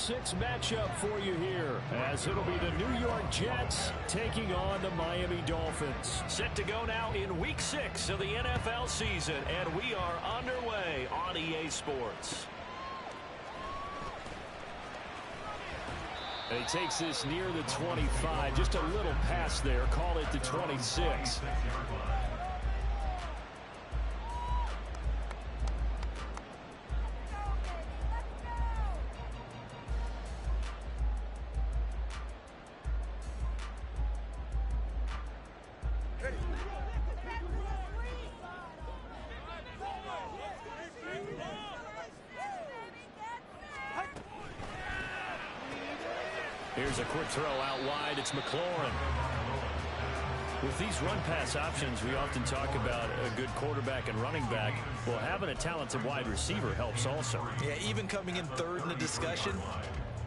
6 matchup for you here, as it'll be the New York Jets taking on the Miami Dolphins. Set to go now in Week 6 of the NFL season, and we are underway on EA Sports. And he takes this near the 25, just a little past there, call it the 26. Here's a quick throw out wide. It's McLaurin. With these run-pass options, we often talk about a good quarterback and running back. Well, having a talented wide receiver helps also. Yeah, even coming in third in the discussion,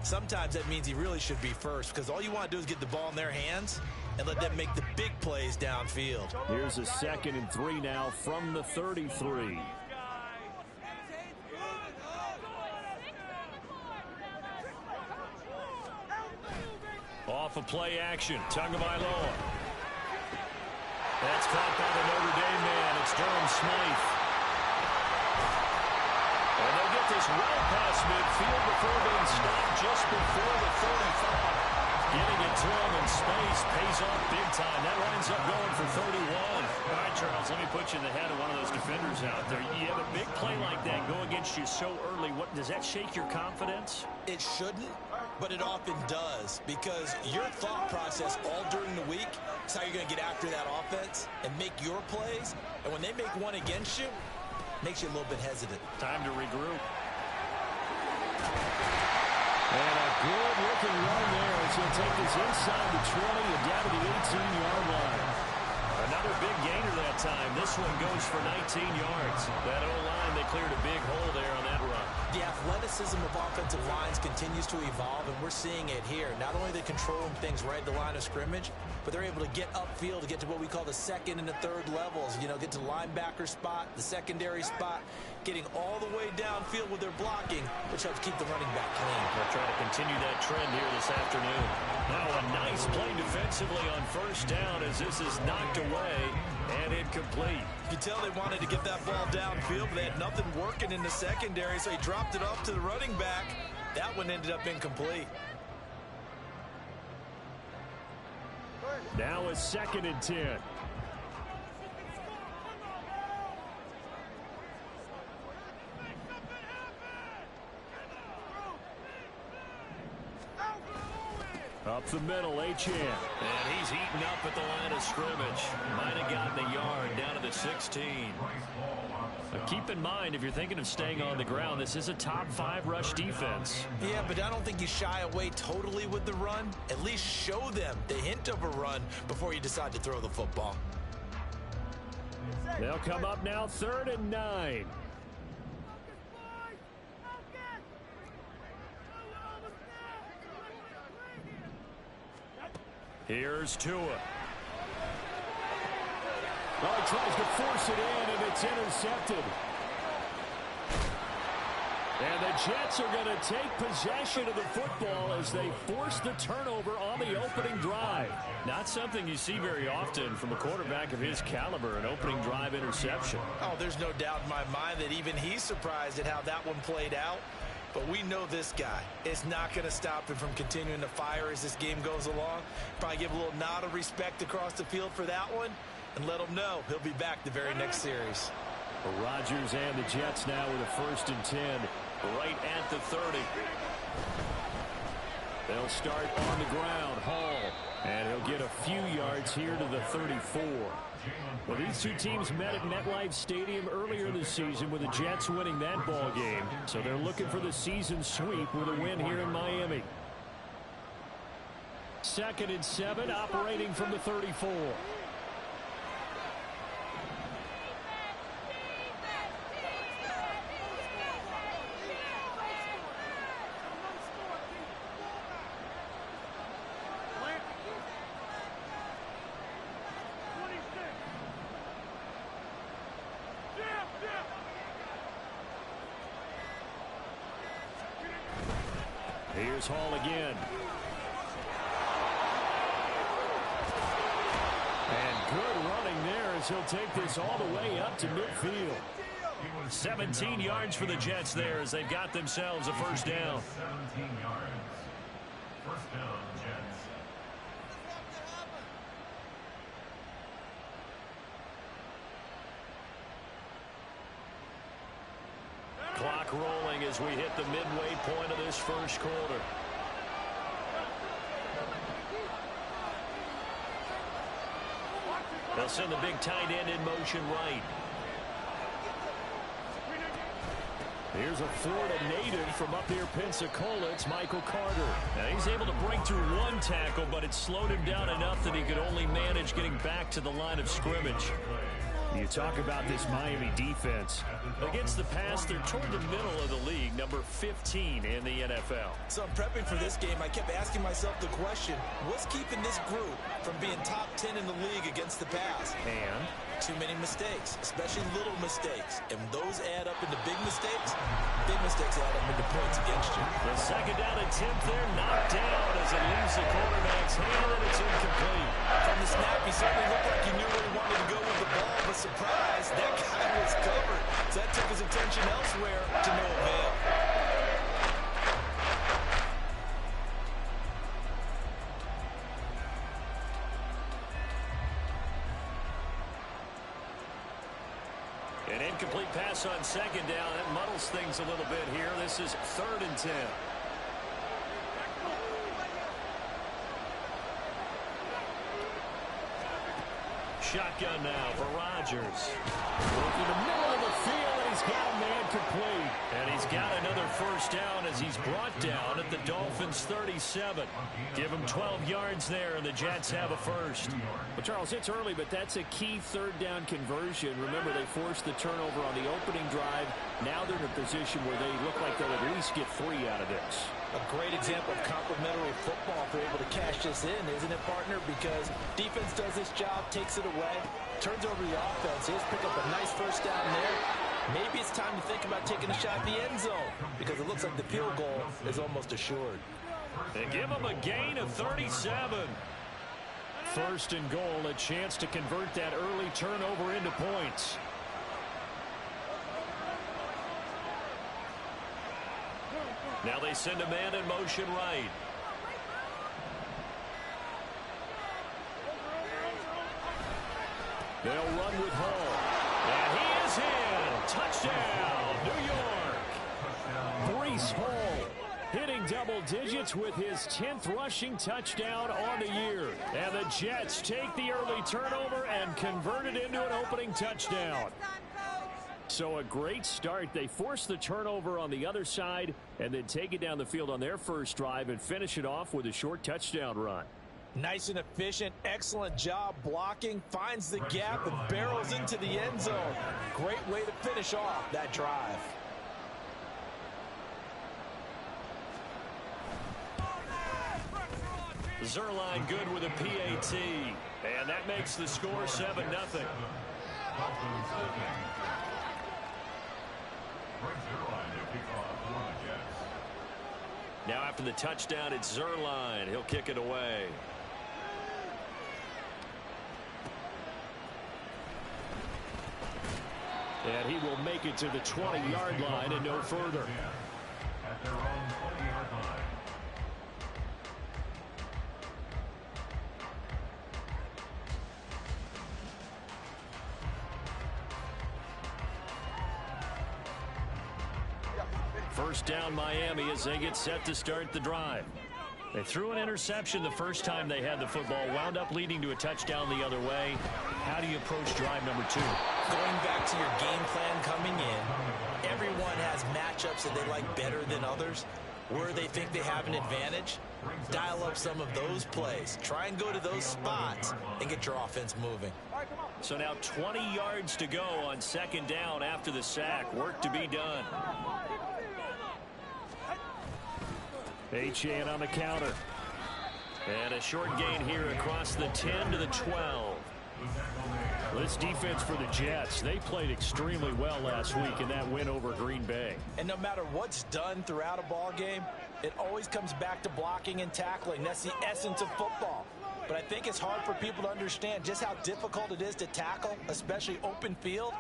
sometimes that means he really should be first, because all you want to do is get the ball in their hands and let them make the big plays downfield. Here's a 2nd and 3 now from the 33. Off of play action, Tagovailoa. That's caught by the Notre Dame man. It's Durham Smythe. And they'll get this well past midfield before being stopped just before the 35. Getting it to him in space pays off big time. That winds up going for 31. All right, Charles, let me put you in the head of one of those defenders out there. You have a big play like that go against you so early. What does that shake your confidence? It shouldn't, but it often does, because your thought process all during the week is how you're going to get after that offense and make your plays. And when they make one against you, it makes you a little bit hesitant. Time to regroup. And a good-looking run there as he'll take this inside the 20 and down to the 18-yard line. Another big gainer that time. This one goes for 19 yards. That O-line, they cleared a big hole there on that run. The athleticism of offensive lines continues to evolve, and we're seeing it here. Not only are they controlling things right at the line of scrimmage, but they're able to get upfield to get to what we call the 2nd and the 3rd levels. You know, get to the linebacker spot, the secondary spot, getting all the way downfield with their blocking, which helps keep the running back clean. They'll try to continue that trend here this afternoon. Now a nice play defensively on first down as this is knocked away and incomplete. You can tell they wanted to get that ball downfield, but they had nothing working in the secondary, so he dropped it off to the running back. That one ended up incomplete. Now a 2nd and 10. Up the middle, Achane. And he's heating up at the line of scrimmage. Might have gotten a yard down to the 16. But keep in mind, if you're thinking of staying on the ground, this is a top 5 rush defense. Yeah, but I don't think you shy away totally with the run. At least show them the hint of a run before you decide to throw the football. They'll come up now 3rd and 9. Here's Tua. Well, he tries to force it in, and it's intercepted. And the Jets are going to take possession of the football as they force the turnover on the opening drive. Not something you see very often from a quarterback of his caliber, an opening drive interception. Oh, there's no doubt in my mind that even he's surprised at how that one played out. But we know this guy is not going to stop him from continuing to fire as this game goes along. Probably give a little nod of respect across the field for that one and let him know he'll be back the very next series. Rodgers and the Jets now with a 1st and 10 right at the 30. They'll start on the ground. Hall. And he'll get a few yards here to the 34. Well, these two teams met at MetLife Stadium earlier this season with the Jets winning that ball game. So they're looking for the season sweep with a win here in Miami. 2nd and 7, operating from the 34. Here's Hall again. And good running there as he'll take this all the way up to midfield. 17 yards for the Jets there as they've got themselves a first down. 17 yards. First down, Jets. Clock rolling as we hit the midway point of this first quarter. They'll send the big tight end in motion right. Here's a Florida native from up near Pensacola. It's Michael Carter. Now he's able to break through one tackle, but it slowed him down enough that he could only manage getting back to the line of scrimmage. You talk about this Miami defense. Against the pass, they're toward the middle of the league, number 15 in the NFL. So I'm prepping for this game. I kept asking myself the question, what's keeping this group from being top 10 in the league against the pass? And too many mistakes, especially little mistakes. And those add up into big mistakes. Big mistakes add up into points against you. The second down attempt there knocked down as it leaves the quarterback's hand, and it's incomplete. From the snap, he certainly looked like he knew where he wanted to go with the ball, but surprise, that guy was covered. So that took his attention elsewhere to no avail. An incomplete pass on second down. That muddles things a little bit here. This is 3rd and 10. Shotgun now for Rodgers. in the middle of the field, and he's got a man complete. And he's got another first down as he's brought down at the Dolphins' 37. Give him 12 yards there, and the Jets have a first. Well, Charles, it's early, but that's a key 3rd down conversion. Remember, they forced the turnover on the opening drive. Now they're in a position where they look like they'll at least get 3 out of this. A great example of complementary football if they're able to cash this in, isn't it, partner? Because defense does this job, takes it away, turns over the offense. He's pick up a nice first down there. Maybe it's time to think about taking a shot in the end zone because it looks like the field goal is almost assured. They give him a gain of 37. 1st and goal, a chance to convert that early turnover into points. Now they send a man in motion right. They'll run with Hall. And he is in. Touchdown, New York. Breece Hall hitting double digits with his 10th rushing touchdown on the year. And the Jets take the early turnover and convert it into an opening touchdown. So a great start. They force the turnover on the other side and then take it down the field on their first drive and finish it off with a short touchdown run. Nice and efficient, excellent job blocking, finds the gap and barrels into the end zone. Great way to finish off that drive. Zerline good with a PAT. And that makes the score 7-0. Now after the touchdown, it's Zerline. He'll kick it away. And he will make it to the 20-yard line and no further. At their own 20-yard line. First down Miami as they get set to start the drive. They threw an interception the first time they had the football, wound up leading to a touchdown the other way. How do you approach drive number 2? Going back to your game plan coming in, everyone has matchups that they like better than others. Where they think they have an advantage, dial up some of those plays. Try and go to those spots and get your offense moving. So now 20 yards to go on second down after the sack. Work to be done. Achane on the counter. And a short gain here across the 10 to the 12. This defense for the Jets, they played extremely well last week in that win over Green Bay. And no matter what's done throughout a ball game, it always comes back to blocking and tackling. That's the essence of football. But I think it's hard for people to understand just how difficult it is to tackle, especially open field.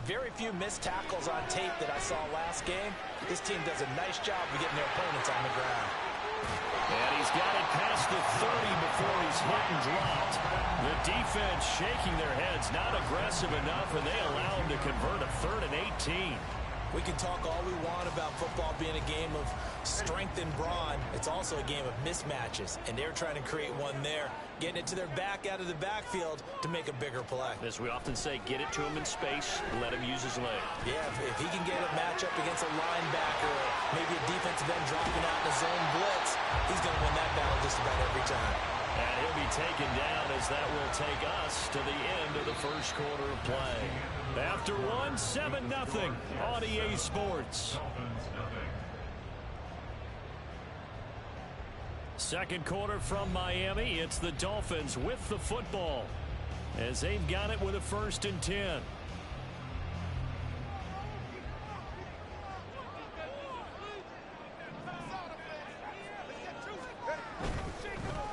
Very few missed tackles on tape that I saw last game. This team does a nice job of getting their opponents on the ground. And he's got it past the 30 before he's hit and dropped. The defense shaking their heads, not aggressive enough, and they allow him to convert a 3rd and 18. We can talk all we want about football being a game of strength and brawn. It's also a game of mismatches, and they're trying to create one there, getting it to their back out of the backfield to make a bigger play. As we often say, get it to him in space, let him use his leg. Yeah, if he can get a matchup against a linebacker or maybe a defensive end dropping out in a zone blitz, he's going to win that battle just about every time. And he'll be taken down as that will take us to the end of the first quarter of play. After one, 7-0 on EA Sports. Second quarter from Miami. It's the Dolphins with the football as they've got it with a 1st and 10.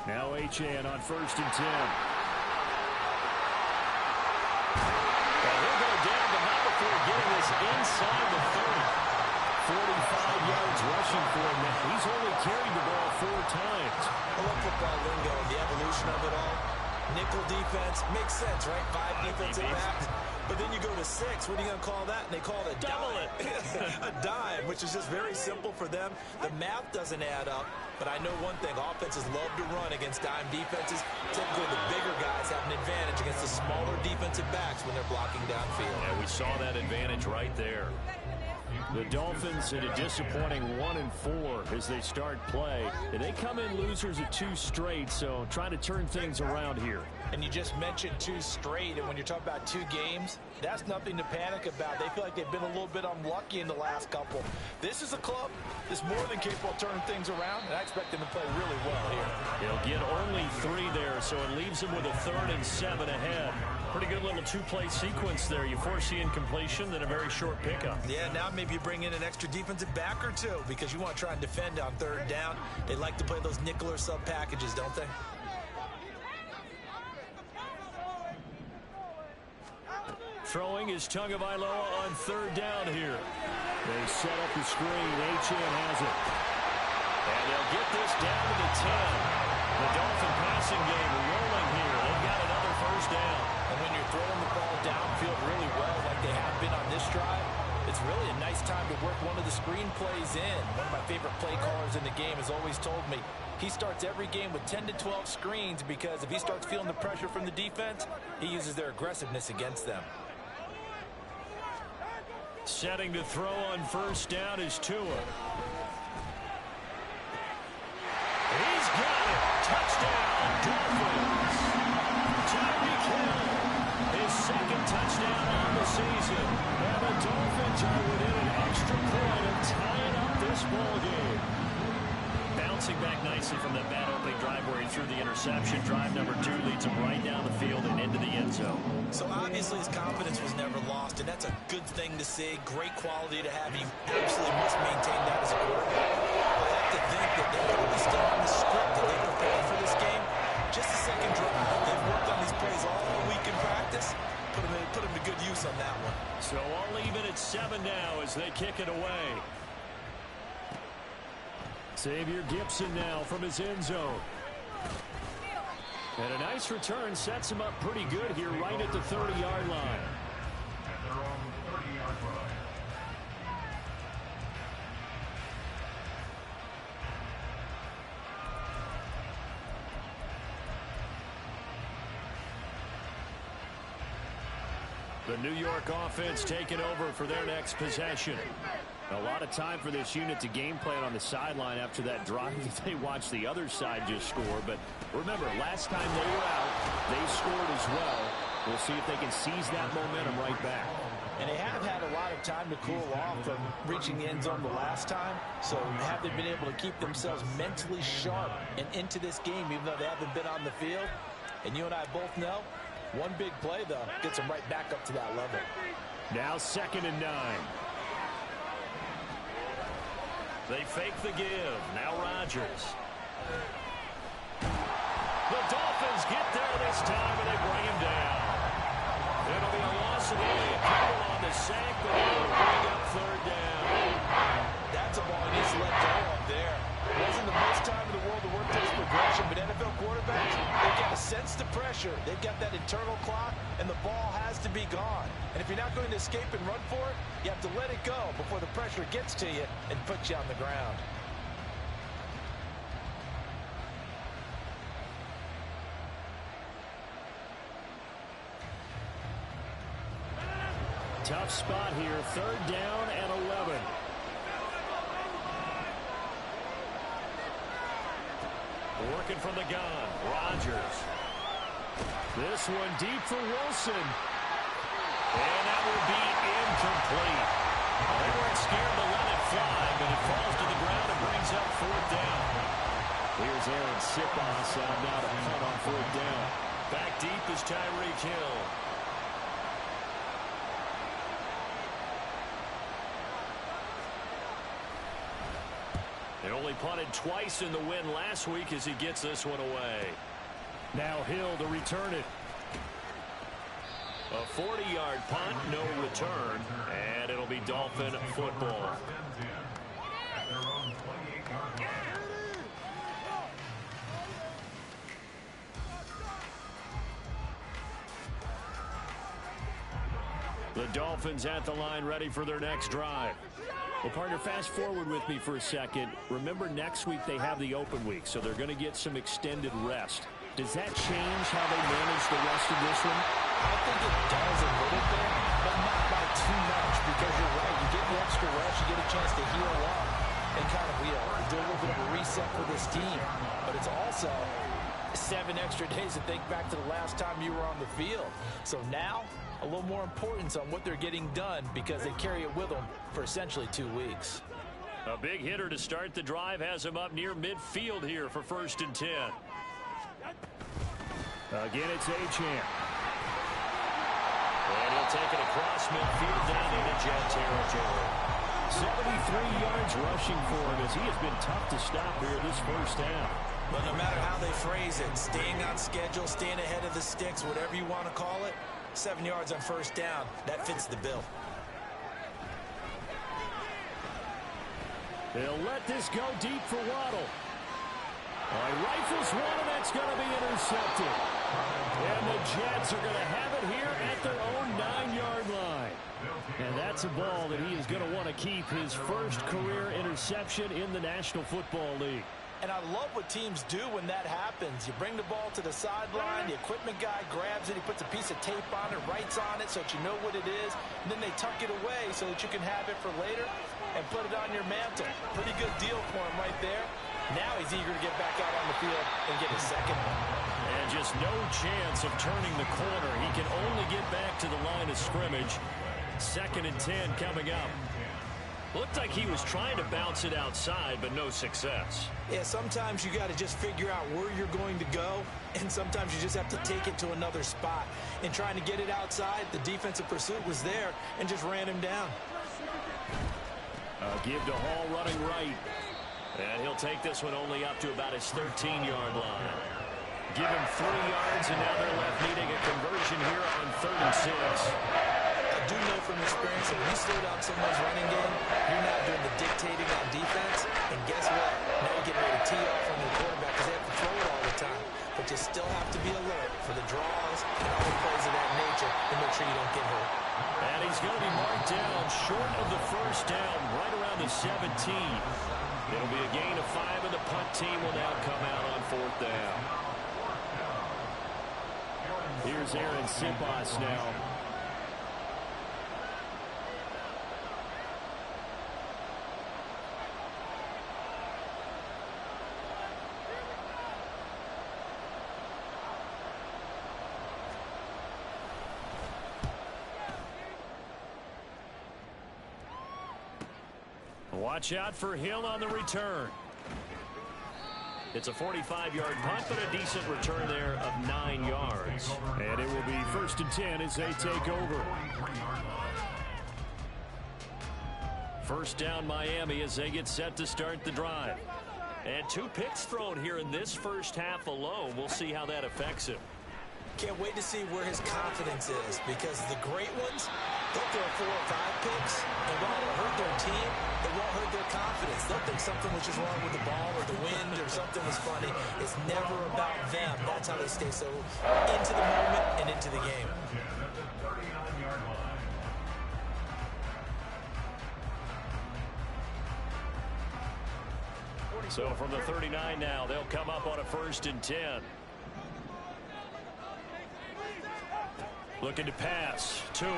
Now Achane on 1st and 10. He'll go down, but not before getting this inside the 30. 45 yards rushing for him. He's only carried the ball 4 times. I love football lingo, the evolution of it all. Nickel defense makes sense, right? 5 defensive backs. But then you go to 6. What are you going to call that? And they call it a dime. A dime, which is just very simple for them. The math doesn't add up. But I know one thing. Offenses love to run against dime defenses. Typically, the bigger guys have an advantage against the smaller defensive backs when they're blocking downfield. Yeah, we saw that advantage right there. The Dolphins in a disappointing 1-4 as they start play. And they come in losers of 2 straight, so trying to turn things around here. And you just mentioned 2 straight, and when you're talking about 2 games, that's nothing to panic about. They feel like they've been a little bit unlucky in the last couple. This is a club that's more than capable of turning things around, and I expect them to play really well here. He'll get only 3 there, so it leaves him with a 3rd and 7 ahead. Pretty good little 2-play sequence there. You force the incompletion, then a very short pickup. Yeah, now maybe you bring in an extra defensive back or 2 because you want to try and defend on 3rd down. They like to play those nickel or sub packages, don't they? Throwing is Tagovailoa on 3rd down here. They set up the screen. Achane has it. And they'll get this down to the 10. The Dolphin passing game rolling here. They've got another 1st down. And when you're throwing the ball downfield really well like they have been on this drive, it's really a nice time to work one of the screen plays in. One of my favorite play callers in the game has always told me he starts every game with 10 to 12 screens because if he starts feeling the pressure from the defense, he uses their aggressiveness against them. Setting to throw on 1st down is Tua. He's got it. Touchdown, Dolphins. Tyreek Hill, his 2nd touchdown on the season. And the Dolphins are within an extra point of tying up this ball game. Bouncing back nicely from that bad opening drive where he threw the interception. Drive number 2 leads him right down the field and into the end zone. So obviously his confidence was never lost, and that's a good thing to see. Great quality to have. You absolutely must maintain that as a quarterback. I have to think that they're probably still on the script that they prepared for this game. Just a 2nd drive. They've worked on these plays all week in practice. Put them to good use on that one. So I'll leave it at 7 now as they kick it away. Xavier Gipson now from his end zone. And a nice return sets him up pretty good here right at the 30-yard line. At their own 30-yard line. The New York offense taking over for their next possession. A lot of time for this unit to game plan on the sideline after that drive. They watched the other side just score. But remember, last time they were out, they scored as well. We'll see if they can seize that momentum right back. And they have had a lot of time to cool off from reaching the end zone the last time. So have they been able to keep themselves mentally sharp and into this game even though they haven't been on the field? And you and I both know One big play, though, gets them right back up to that level. Now 2nd and 9. They fake the give. Now Rodgers. The Dolphins get there this time, and they bring him down. It'll be a loss of only a couple on the sack, but it'll bring up 3rd down. That's a ball he needs to let go of there. It wasn't the most time in the world to work this progression, but NFL quarterbacks, they've got to sense the pressure. They've got that internal clock, and the ball has to be gone. And if you're not going to escape and run for it, you have to let it go before the pressure gets to you and puts you on the ground. Tough spot here. 3rd down and 11. Working from the gun. Rodgers. This one deep for Wilson. And that will be incomplete. They weren't scared to let it fly, but it falls to the ground and brings up 4th down. Here's Aaron Sipos out now to punt on 4th down. Back deep is Tyreek Hill. They only punted twice in the win last week as he gets this one away. Now Hill to return it. A 40-yard punt, no return, and it'll be Dolphin football. The Dolphins at the line, ready for their next drive. Well, partner, fast forward with me for a second. Remember, next week they have the open week, so they're going to get some extended rest. Does that change how they manage the rest of this one? I think it does a little bit, but not by too much, because you're right. You get the extra rest, you get a chance to heal up and kind of, do a little bit of a reset for this team. But it's also 7 extra days to think back to the last time you were on the field. So now, a little more importance on what they're getting done because they carry it with them for essentially 2 weeks. A big hitter to start the drive has him up near midfield here for 1st and 10. Again, it's Achane. And he'll take it across midfield down into Jet territory. 73 yards rushing for him as he has been tough to stop here this 1st down. But no matter how they phrase it, staying on schedule, staying ahead of the sticks, whatever you want to call it, 7 yards on 1st down, that fits the bill. They'll let this go deep for Waddle. Rifles one, and that's going to be intercepted. And the Jets are going to have it here at their own 9-yard line. And that's a ball that he is going to want to keep, his first career interception in the National Football League. And I love what teams do when that happens. You bring the ball to the sideline, the equipment guy grabs it, he puts a piece of tape on it, writes on it so that you know what it is, and then they tuck it away so that you can have it for later and put it on your mantle. Pretty good deal for him right there. Now he's eager to get back out on the field and get his second one. And just no chance of turning the corner. He can only get back to the line of scrimmage. 2nd and 10 coming up. Looked like he was trying to bounce it outside, but no success. Yeah, sometimes you got to just figure out where you're going to go, and sometimes you just have to take it to another spot. In trying to get it outside, the defensive pursuit was there and just ran him down. Give to Hall running right. And he'll take this one only up to about his 13-yard line. Give him 3 yards, and now they're left needing a conversion here on 3rd and 6. I do know from experience that when you slow down someone's running game, you're not doing the dictating on defense. And guess what? Now you're getting ready to tee off on your quarterback because they have to throw it all the time. But you still have to be alert for the draws and other plays of that nature to make sure you don't get hurt. And he's going to be marked down short of the 1st down, right around the 17. It'll be a gain of 5, and the punt team will now come out on 4th down. Here's Aaron Sipos now. Watch out for Hill on the return. It's a 45-yard punt, but a decent return there of 9 yards. And it will be 1st and 10 as they take over. First down Miami as they get set to start the drive. And 2 picks thrown here in this first half alone. We'll see how that affects him. Can't wait to see where his confidence is, because the great ones, they'll throw 4 or 5 picks, and while it'll hurt their team, it won't hurt their confidence. They'll think something was just wrong with the ball or the wind or something was funny. It's never about them. That's how they stay so into the moment and into the game. So from the 39 now, they'll come up on a 1st and 10. Looking to pass. Tua.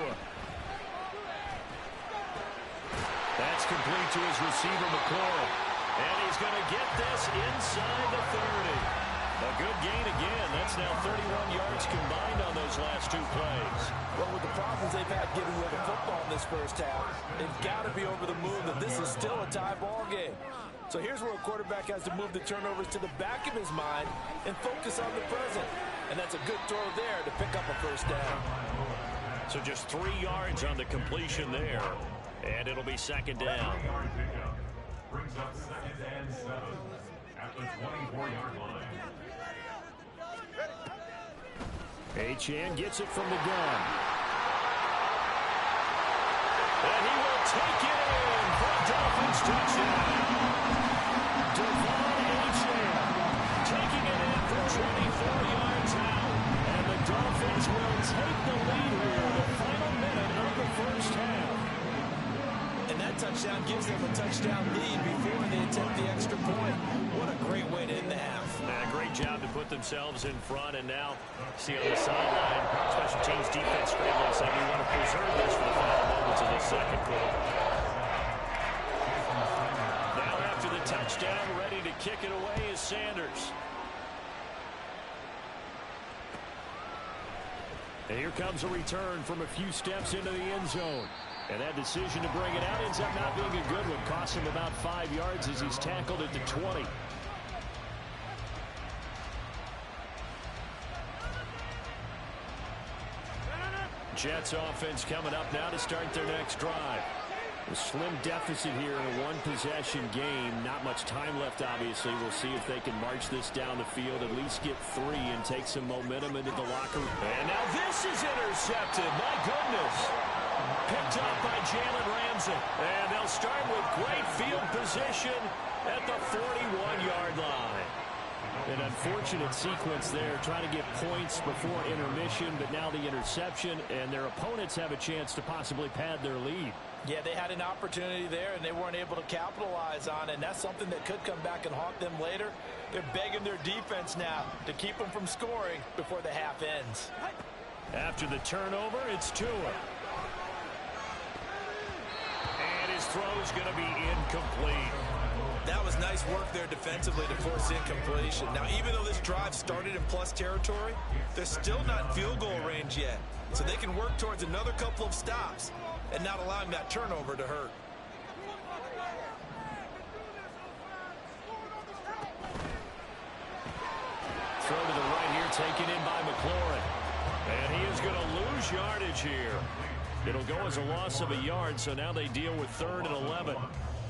That's complete to his receiver, McLaurin. And he's going to get this inside the 30. A good gain again. That's now 31 yards combined on those last 2 plays. Well, with the problems they've had getting rid of football in this first half, they've got to be over the moon that this is still a tie ball game. So here's where a quarterback has to move the turnovers to the back of his mind and focus on the present. And that's a good throw there to pick up a first down. So just 3 yards on the completion there. And it'll be 2nd down. Brings up 2nd and 7 at the 24-yard line. Achane gets it from the gun. And he will take it in for a Dolphins touchdown. Taking it in for 24 yards out. And the Dolphins will take the lead here in the final minute of the first half. And that touchdown gives them a touchdown lead before they attempt the extra point. What a great way to end the half. And a great job to put themselves in front. And now, see on the sideline, special teams defense scrambling, saying we want to preserve this for the final moments of the second quarter. Now after the touchdown, ready to kick it away is Sanders. And here comes a return from a few steps into the end zone. And that decision to bring it out ends up not being a good one. Costs him about 5 yards as he's tackled at the 20. Jets offense coming up now to start their next drive. A slim deficit here in a one-possession game. Not much time left, obviously. We'll see if they can march this down the field, at least get 3 and take some momentum into the locker room. And now this is intercepted. My goodness. Picked up by Jalen Ramsey. And they'll start with great field position at the 41-yard line. An unfortunate sequence there, trying to get points before intermission, but now the interception, and their opponents have a chance to possibly pad their lead. Yeah, they had an opportunity there, and they weren't able to capitalize on it, and that's something that could come back and haunt them later. They're begging their defense now to keep them from scoring before the half ends. After the turnover, it's Tua. And his throw's going to be incomplete. That was nice work there defensively to force incompletion. Now, even though this drive started in plus territory, they're still not in field goal range yet. So they can work towards another couple of stops and not allowing that turnover to hurt. Throw to the right here, taken in by McLaurin. And he is going to lose yardage here. It'll go as a loss of a yard, so now they deal with 3rd and 11.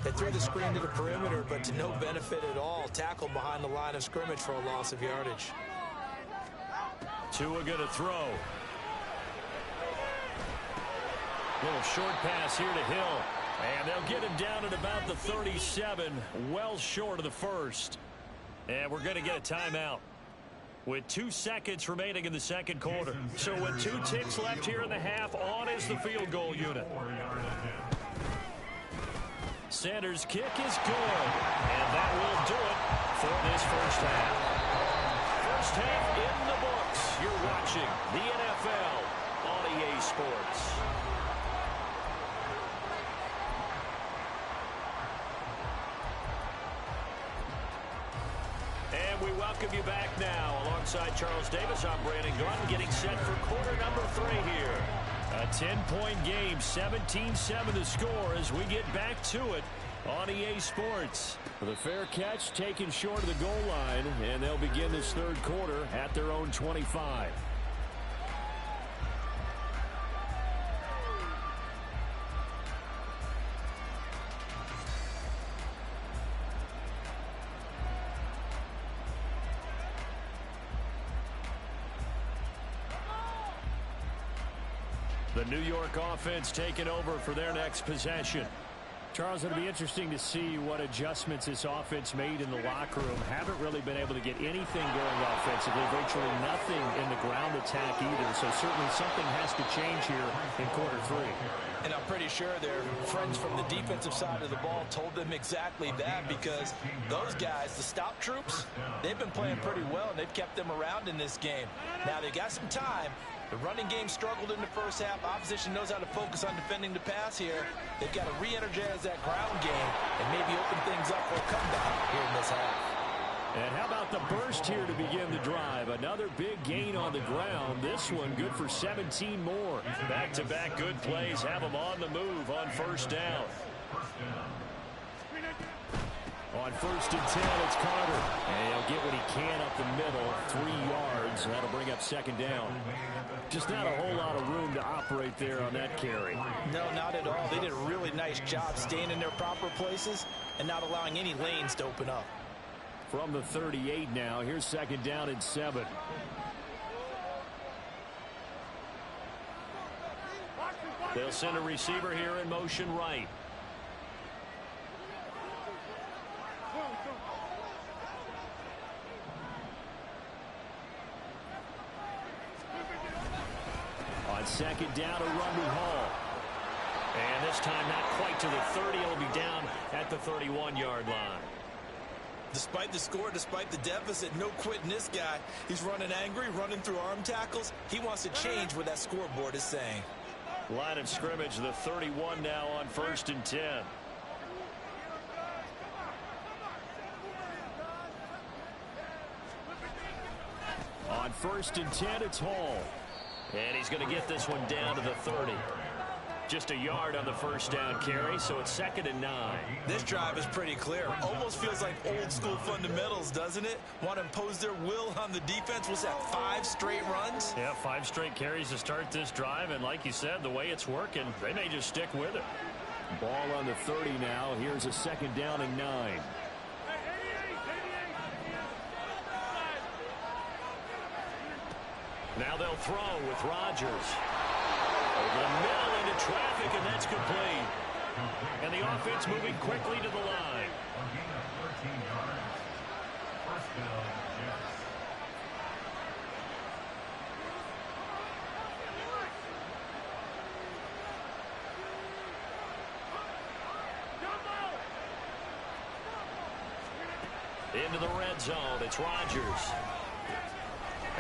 They threw the screen to the perimeter, but to no benefit at all. Tackled behind the line of scrimmage for a loss of yardage. Tua going to throw. Little short pass here to Hill. And they'll get him down at about the 37, well short of the first. And we're going to get a timeout with 2 seconds remaining in the second quarter. So with 2 ticks left here in the half, on is the field goal unit. Sanders' kick is good. And that will do it for this first half. First half in the books. You're watching the NFL on EA Sports. And we welcome you back now. Alongside Charles Davis, I'm Brandon Gaudin, getting set for quarter number 3 here. A 10-point game, 17-7 the score as we get back to it On EA Sports. For the fair catch taken short of the goal line, and they'll begin this third quarter at their own 25. The New York offense taking over for their next possession. Charles, it'll be interesting to see what adjustments this offense made in the locker room. Haven't really been able to get anything going offensively. Virtually nothing in the ground attack either. So certainly something has to change here in quarter three. And I'm pretty sure their friends from the defensive side of the ball told them exactly that, because those guys, the stop troops, they've been playing pretty well, and they've kept them around in this game. Now they got some time. The running game struggled in the first half. Opposition knows how to focus on defending the pass here. They've got to re-energize that ground game and maybe open things up for a comeback here in this half. And how about the burst here to begin the drive? Another big gain on the ground. This one good for 17 more. Back-to-back good plays have them on the move on first down. On first and 10, it's Carter. And he'll get what he can up the middle, 3 yards. That'll bring up second down. Just not a whole lot of room to operate there on that carry. No, not at all. They did a really nice job staying in their proper places and not allowing any lanes to open up. From the 38 now, here's second down and 7. They'll send a receiver here in motion right. On second down, a run to Hall. And this time not quite to the 30. It'll be down at the 31-yard line. Despite the score, despite the deficit, no quitting this guy. He's running angry, running through arm tackles. He wants to change what that scoreboard is saying. Line of scrimmage, the 31 now on first and 10. On first and 10, it's Hall. And he's going to get this one down to the 30. Just a yard on the first down carry, so it's second and 9. This drive is pretty clear. Almost feels like old school fundamentals, doesn't it? Want to impose their will on the defense. What's that, 5 straight runs? Yeah, 5 straight carries to start this drive, and like you said, the way it's working, they may just stick with it. Ball on the 30 now. Here's a second down and 9. Now they'll throw with Rodgers. Over the middle into traffic, and that's complete. And the offense moving quickly to the line. Into the red zone, it's Rodgers.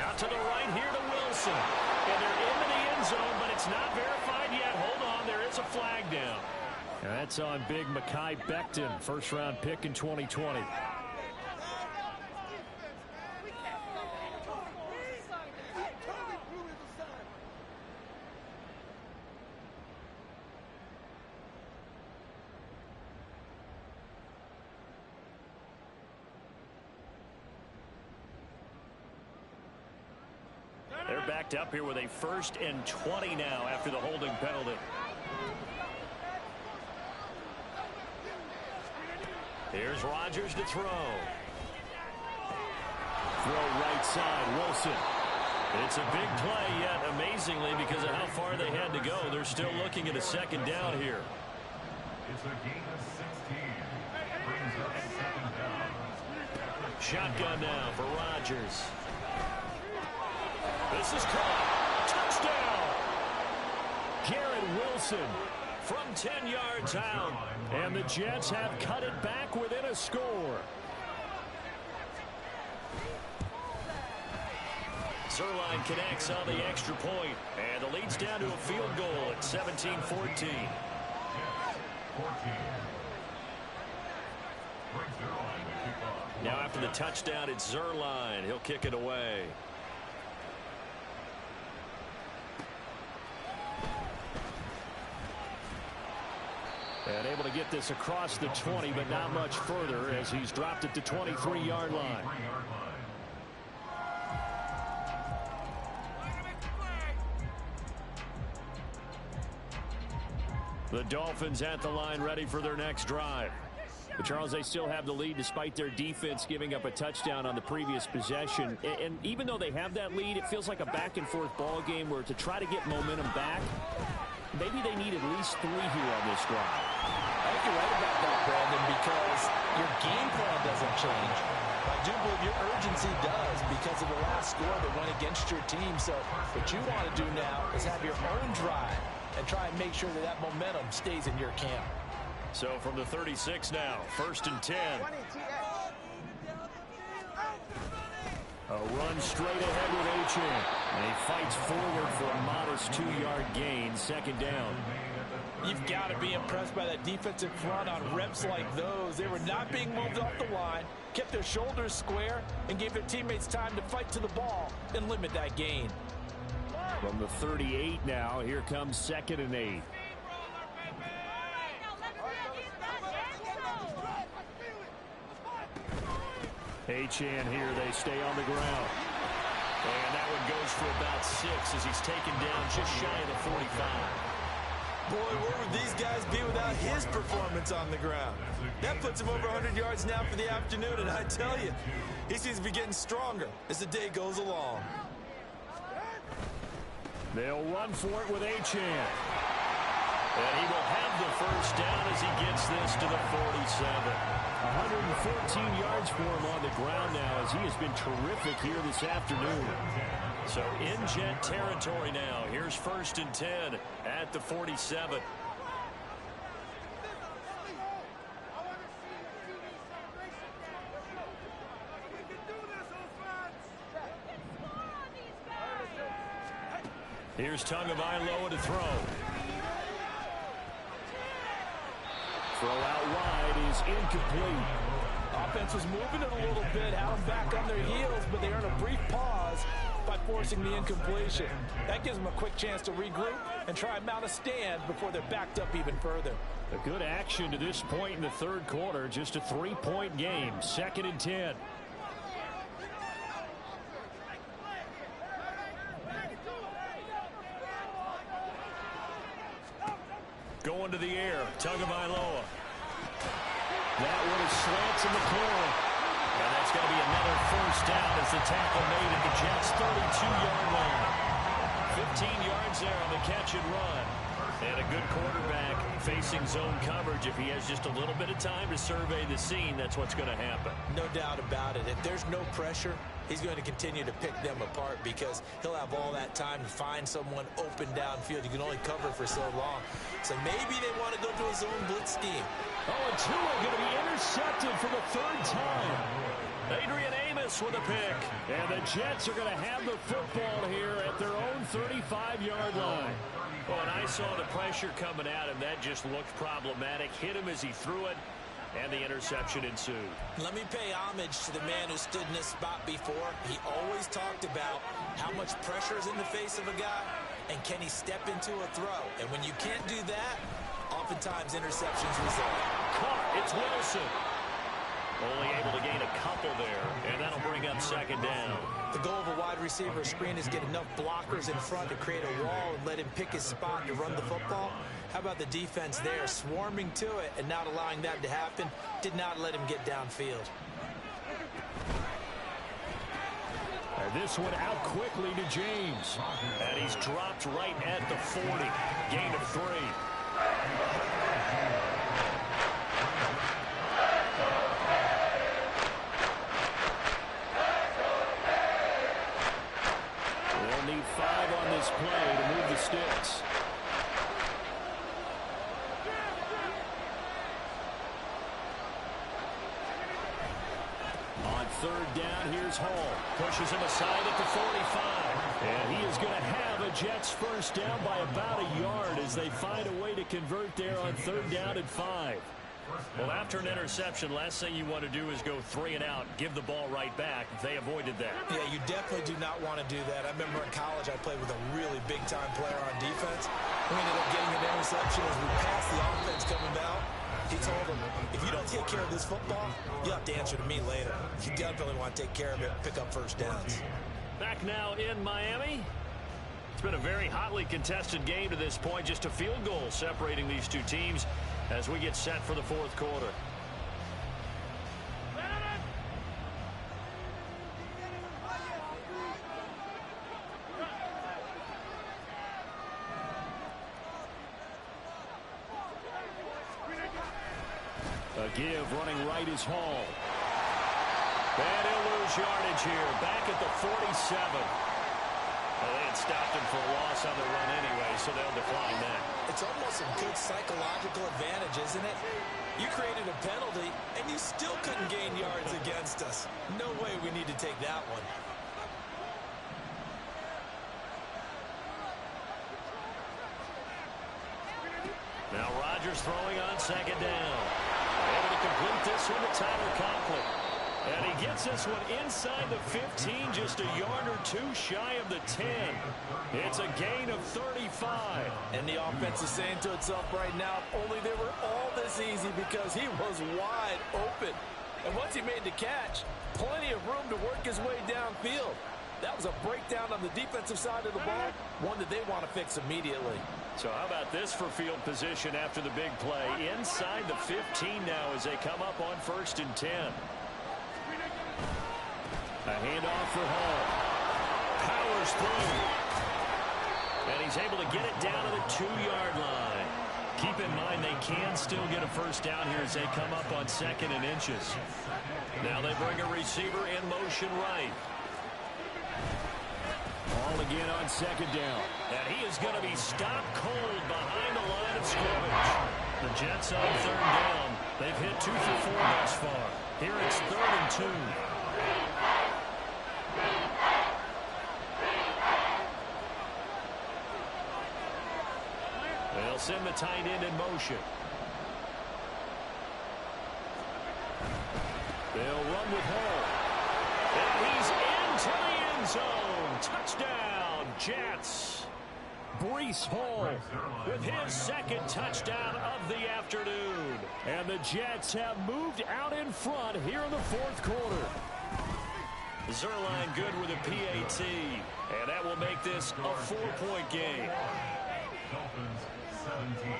Out to the right here to Wilson. And they're into the end zone, but it's not verified yet. Hold on, there is a flag down. And that's on big Mekhi Becton, first-round pick in 2020. They're backed up here with a 1st and 20 now after the holding penalty. Here's Rodgers to throw. Throw right side, Wilson. It's a big play, yet amazingly, because of how far they had to go, they're still looking at a second down here. It's a gain of 16. Brings up second down. Shotgun now for Rodgers. This is caught. Touchdown! Garrett Wilson from 10 yards out. And the Jets have cut it back within a score. Zerline connects on the extra point, and the lead's down to a field goal at 17-14. Now after the touchdown, it's Zerline. He'll kick it away. And able to get this across the 20, but not much further as he's dropped it to 23-yard line. The Dolphins at the line ready for their next drive. But Charles, they still have the lead despite their defense giving up a touchdown on the previous possession. And even though they have that lead, it feels like a back-and-forth ball game where to try to get momentum back, maybe they need at least 3 here on this drive. I think you're right about that, Brandon, because your game plan doesn't change. I do believe your urgency does because of the last score that went against your team. So what you want to do now is have your own drive and try and make sure that that momentum stays in your camp. So from the 36 now, 1st and 10. A run straight ahead with Achane. And he fights forward for a modest 2-yard gain, 2nd down. You've got to be impressed by that defensive front on reps like those. They were not being moved off the line, kept their shoulders square, and gave their teammates time to fight to the ball and limit that gain. From the 38 now, here comes 2nd and 8. Achane here, they stay on the ground. And that one goes for about 6 as he's taken down just shy of the 45. Boy, where would these guys be without his performance on the ground? That puts him over 100 yards now for the afternoon, and I tell you, he seems to be getting stronger as the day goes along. They'll run for it with Achane. And he will have the 1st down as he gets this to the 47. 114 yards for him on the ground now as he has been terrific here this afternoon. So in Jet territory now. Here's 1st and 10 at the 47. Here's Tagovailoa to throw. Throw out wide is incomplete. Offense was moving it a little bit, had them back on their heels, but they earned a brief pause by forcing the incompletion. That gives them a quick chance to regroup and try and mount a stand before they're backed up even further. A good action to this point in the 3rd quarter. Just a 3-point game. 2nd and 10. Going to the air, Tagovailoa. That one is slants in the corner. And that's going to be another 1st down as the tackle made at the Jets' 32-yard line. 15 yards there on the catch and run. And a good quarterback facing zone coverage. If he has just a little bit of time to survey the scene, that's what's going to happen. No doubt about it. If there's no pressure, he's going to continue to pick them apart because he'll have all that time to find someone open downfield. You can only cover for so long. So maybe they want to go to a zone blitz scheme. Oh, and Tua going to be intercepted for the 3rd time. Adrian Amos with a pick. And the Jets are going to have the football here at their own 35-yard line. Well, and I saw the pressure coming at him. That just looked problematic. Hit him as he threw it, and the interception ensued. Let me pay homage to the man who stood in this spot before. He always talked about how much pressure is in the face of a guy, and can he step into a throw. And when you can't do that, oftentimes interceptions result. Caught. It's Wilson. Only able to gain a couple there, and that'll bring up 2nd down. The goal of a wide receiver screen is get enough blockers in front to create a wall and let him pick his spot to run the football. How about the defense there, swarming to it and not allowing that to happen? Did not let him get downfield. And this one out quickly to James. And he's dropped right at the 40. Gain of 3. They'll need 5 on this play to move the sticks. On 3rd down, here's Hall. Pushes him aside at the 45. And he is going to have a Jets 1st down by about a yard as they find a way to convert there on 3rd down and 5. Well, after an interception, last thing you want to do is go 3 and out, give the ball right back. They avoided that. Yeah, you definitely do not want to do that. I remember in college I played with a really big-time player on defense. We ended up getting an interception as we passed the offense coming out. He told him, if you don't take care of this football, you'll have to answer to me later. You definitely want to take care of it, pick up first downs. Back now in Miami. It's been a very hotly contested game to this point. Just a field goal separating these two teams as we get set for the fourth quarter. A give running right is Hall. And he'll lose yardage here. Back at the 47. Well, they had stopped him for a loss on the run anyway, so they'll decline that. It's almost a good psychological advantage, isn't it? You created a penalty, and you still couldn't gain yards against us. No way we need to take that one. Now Rodgers throwing on second down. Able to complete this one to Tyler Conklin. And he gets this one inside the 15, just a yard or two shy of the 10. It's a gain of 35. And the offense is saying to itself right now, only they were all this easy because he was wide open. And once he made the catch, plenty of room to work his way downfield. That was a breakdown on the defensive side of the ball, one that they want to fix immediately. So how about this for field position after the big play? Inside the 15 now as they come up on 1st and 10. A handoff for Hall. Powers through. And he's able to get it down to the 2-yard line. Keep in mind they can still get a first down here as they come up on 2nd and inches. Now they bring a receiver in motion right. Hall again on 2nd down. And he is going to be stopped cold behind the line of scrimmage. The Jets on 3rd down. They've hit 2 for 4 thus far. Here it's 3rd and 2. They'll send the tight end in motion. They'll run with Hall. And he's into the end zone. Touchdown, Jets. Breece Hall With his 2nd touchdown of the afternoon. and the Jets have moved out in front here in the 4th quarter. Zerline good with a PAT. And that will make this a 4-point game. Dolphins 17.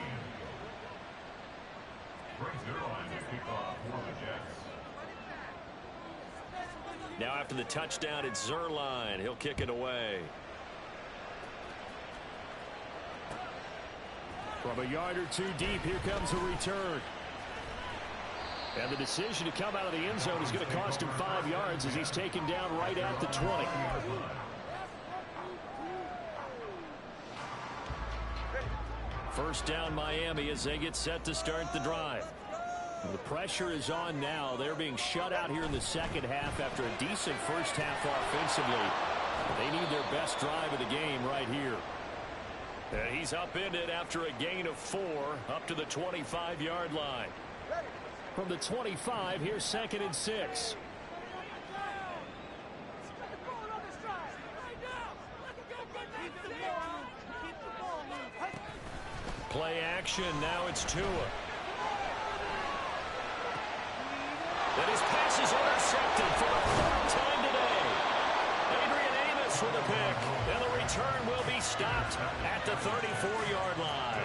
Brings Zerline to kick off for the Jets. Now after the touchdown, it's Zerline. He'll kick it away. From a yard or two deep, here comes a return. And the decision to come out of the end zone is going to cost him 5 yards as he's taken down right at the 20. First down Miami as they get set to start the drive. The pressure is on now. They're being shut out here in the second half after a decent first half offensively. They need their best drive of the game right here. And he's upended after a gain of 4 up to the 25-yard line. From the 25, here's 2nd and 6. Play action. Now it's Tua. And his pass is intercepted for the 3rd time today. Adrian Amos with a pick. And the return will be stopped at the 34-yard line.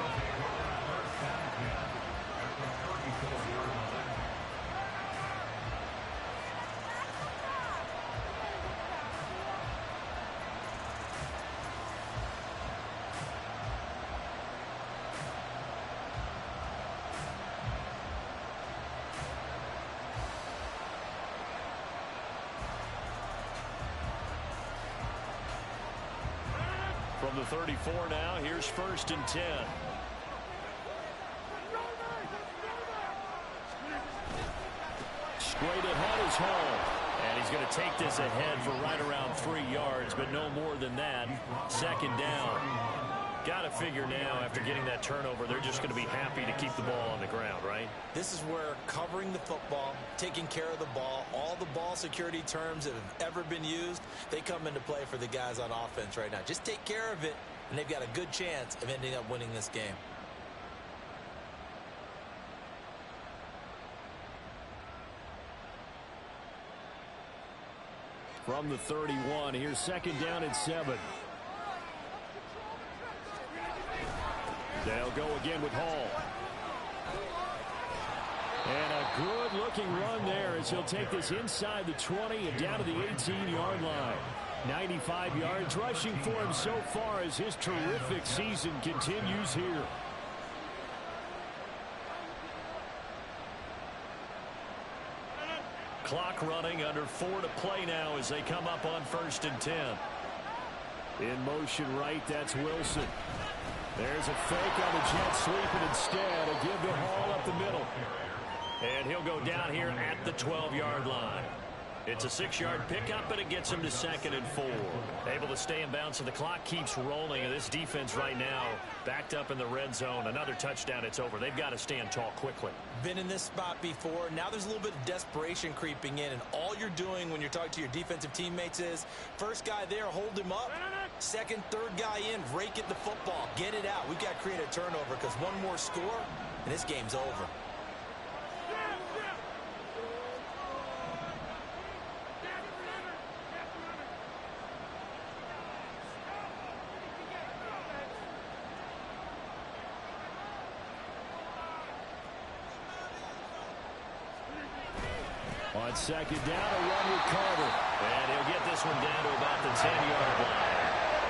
From the 34 now, here's 1st and 10. Straight ahead is Hall. And he's going to take this ahead for right around 3 yards, but no more than that. 2nd down. Got to figure now, after getting that turnover, they're just going to be happy to keep the ball on the ground, right? This is where covering the football, taking care of the ball, all the ball security terms that have ever been used, they come into play for the guys on offense right now. Just take care of it, and they've got a good chance of ending up winning this game. From the 31, here's second down and 7. They'll go again with Hall. And a good-looking run there as he'll take this inside the 20 and down to the 18-yard line. 95 yards rushing for him so far as his terrific season continues here. Clock running, under 4 to play now as they come up on 1st and 10. In motion right, that's Wilson. There's a fake on the Jets, sweeping instead. A give to Hall up the middle. And he'll go down here at the 12-yard line. It's a 6-yard pickup, and it gets him to 2nd and 4. Able to stay in bounds, and the clock keeps rolling. And this defense right now backed up in the red zone. Another touchdown, it's over. They've got to stand tall quickly. Been in this spot before. Now there's a little bit of desperation creeping in, and all you're doing when you're talking to your defensive teammates is first guy there, hold him up. Second, third guy in, rake at the football. Get it out. We've got to create a turnover because one more score, and this game's over. On second down, a run with Carter. And he'll get this one down to about the 10-yard line.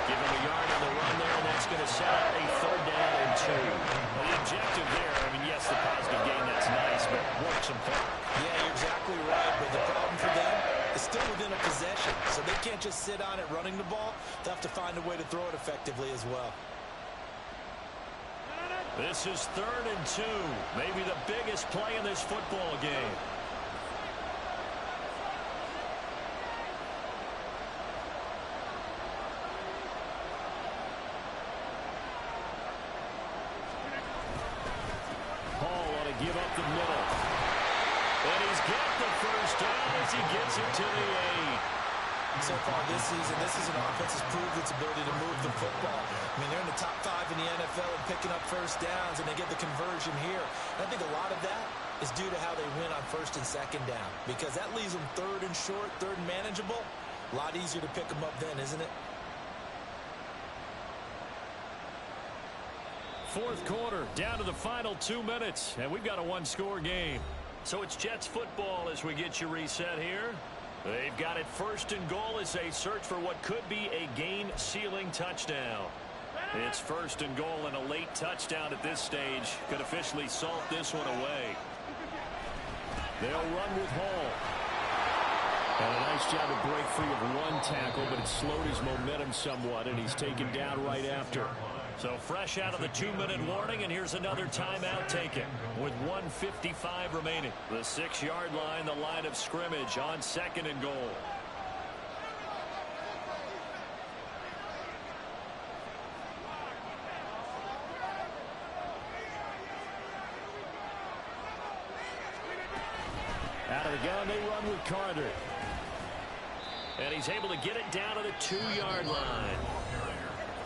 Give him a yard on the run there, and that's going to set up a 3rd down and 2. Well, the objective there, I mean, yes, the positive gain, that's nice, but work some clock. Yeah, you're exactly right, but the problem for them is still within a possession, so they can't just sit on it running the ball. They'll have to find a way to throw it effectively as well. This is 3rd and 2, maybe the biggest play in this football game. Give up the middle. And he's got the 1st down as he gets it to the 8. So far this season, this is an offense that's proved its ability to move the football. I mean, they're in the top 5 in the NFL and picking up 1st downs, and they get the conversion here. And I think a lot of that is due to how they win on 1st and 2nd down, because that leaves them 3rd and short, 3rd and manageable. A lot easier to pick them up then, isn't it? 4th quarter, down to the final 2 minutes, and we've got a 1-score game. So it's Jets football as we get you reset here. They've got it 1st and goal as they search for what could be a game-sealing touchdown. It's 1st and goal, and a late touchdown at this stage could officially salt this one away. They'll run with Hall. And a nice job to break free of one tackle, but it slowed his momentum somewhat, and he's taken down right after. So fresh out of the 2-minute warning, and here's another timeout taken with 1:55 remaining. The 6-yard line, the line of scrimmage on 2nd and goal. Out of the gun, they run with Carter. And he's able to get it down to the 2-yard line.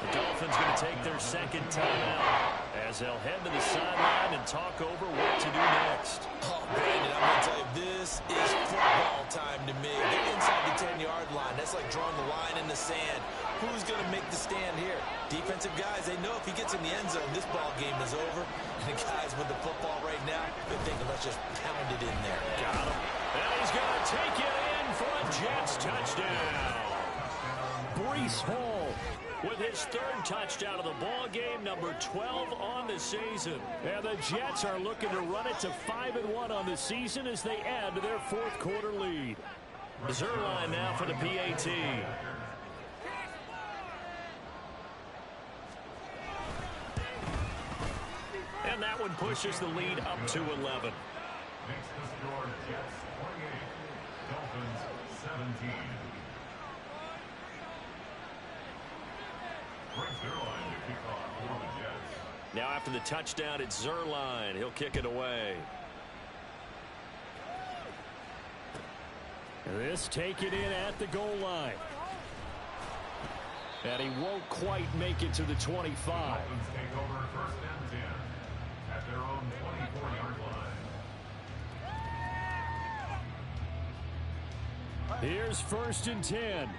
The Dolphins going to take their 2nd timeout as they'll head to the sideline and talk over what to do next. Oh, Brandon, I'm going to tell you, this is football time to me. They're inside the 10-yard line. That's like drawing the line in the sand. Who's going to make the stand here? Defensive guys, they know if he gets in the end zone, this ball game is over. And the guys with the football right now, they're thinking, let's just pound it in there. Got him. And he's going to take it in for a Jets touchdown. Breece Hall with his 3rd touchdown of the ball game, number 12 on the season. And the Jets are looking to run it to 5-1 on the season as they add to their 4th quarter lead. Zerline now for the PAT. And that one pushes the lead up to 11. Makes the score Jets 28, Dolphins 17. Brings their line to kick off Now after the touchdown, it's Zerline. He'll kick it away. This taken in at the goal line. And he won't quite make it to the 25. Dolphins take over 1st and 10 at their own 24-yard line. Here's 1st and 10.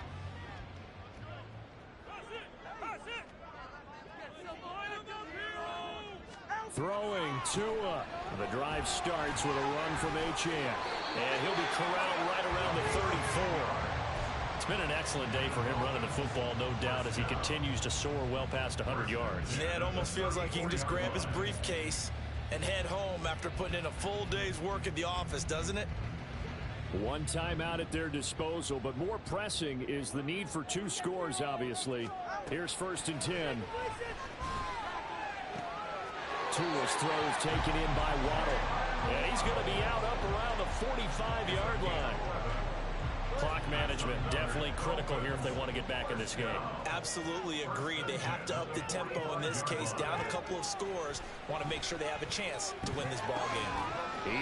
Throwing Tua. The drive starts with a run from Achane. And he'll be corralled right around the 34. It's been an excellent day for him running the football, no doubt, as he continues to soar well past 100 yards. Yeah, it almost feels like he can just grab his briefcase and head home after putting in a full day's work at the office, doesn't it? One timeout at their disposal, but more pressing is the need for 2 scores, obviously. Here's 1st and 10. Tua's throws taken in by Waddle. And he's going to be out up around the 45-yard line. Clock management definitely critical here if they want to get back in this game. Absolutely agreed. They have to up the tempo in this case, down a couple of scores. Want to make sure they have a chance to win this ball game.